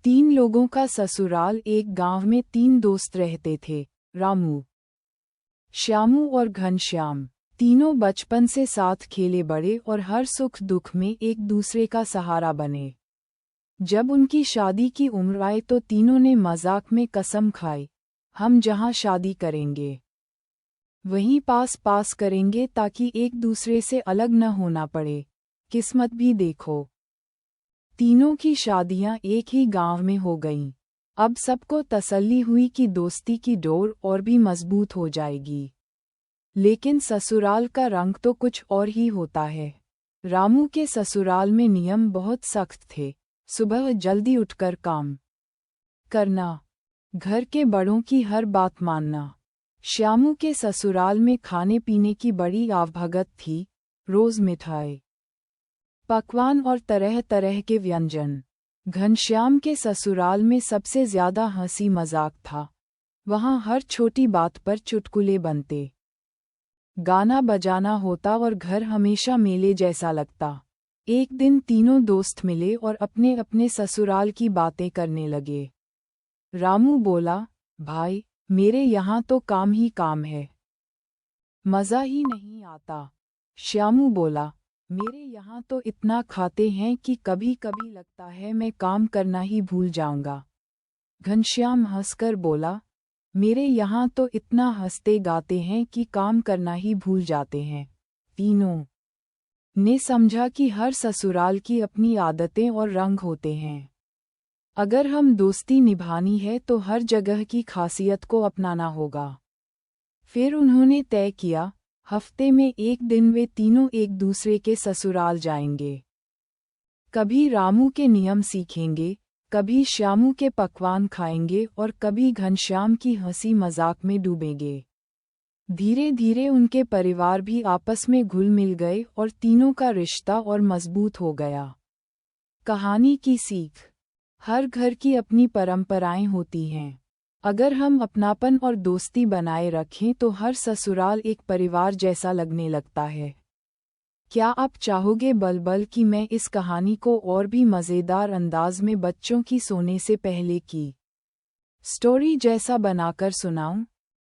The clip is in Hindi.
तीन लोगों का ससुराल। एक गांव में तीन दोस्त रहते थे, रामू, श्यामू और घनश्याम। तीनों बचपन से साथ खेले बड़े और हर सुख दुख में एक दूसरे का सहारा बने। जब उनकी शादी की उम्र आई तो तीनों ने मजाक में कसम खाई, हम जहां शादी करेंगे वहीं पास पास करेंगे ताकि एक दूसरे से अलग न होना पड़े। किस्मत भी देखो, तीनों की शादियां एक ही गांव में हो गईं। अब सबको तसल्ली हुई कि दोस्ती की डोर और भी मजबूत हो जाएगी। लेकिन ससुराल का रंग तो कुछ और ही होता है। रामू के ससुराल में नियम बहुत सख्त थे। सुबह जल्दी उठकर काम करना, घर के बड़ों की हर बात मानना। श्यामू के ससुराल में खाने पीने की बड़ी आवभगत थी, रोज मिठाई, पकवान और तरह तरह के व्यंजन। घनश्याम के ससुराल में सबसे ज्यादा हंसी मजाक था। वहाँ हर छोटी बात पर चुटकुले बनते, गाना बजाना होता और घर हमेशा मेले जैसा लगता। एक दिन तीनों दोस्त मिले और अपने अपने ससुराल की बातें करने लगे। रामू बोला, भाई, मेरे यहाँ तो काम ही काम है, मज़ा ही नहीं आता। श्यामू बोला, मेरे यहाँ तो इतना खाते हैं कि कभी कभी लगता है मैं काम करना ही भूल जाऊंगा। घनश्याम हंसकर बोला, मेरे यहाँ तो इतना हंसते गाते हैं कि काम करना ही भूल जाते हैं। तीनों ने समझा कि हर ससुराल की अपनी आदतें और रंग होते हैं। अगर हम दोस्ती निभानी है तो हर जगह की खासियत को अपनाना होगा। फिर उन्होंने तय किया, हफ्ते में एक दिन वे तीनों एक दूसरे के ससुराल जाएंगे। कभी रामू के नियम सीखेंगे, कभी श्यामू के पकवान खाएंगे और कभी घनश्याम की हंसी मजाक में डूबेंगे। धीरे धीरे उनके परिवार भी आपस में घुल मिल गए और तीनों का रिश्ता और मजबूत हो गया। कहानी की सीख, हर घर की अपनी परंपराएं होती हैं। अगर हम अपनापन और दोस्ती बनाए रखें तो हर ससुराल एक परिवार जैसा लगने लगता है। क्या आप चाहोगे बलबल कि मैं इस कहानी को और भी मज़ेदार अंदाज में बच्चों की सोने से पहले की स्टोरी जैसा बनाकर सुनाऊं?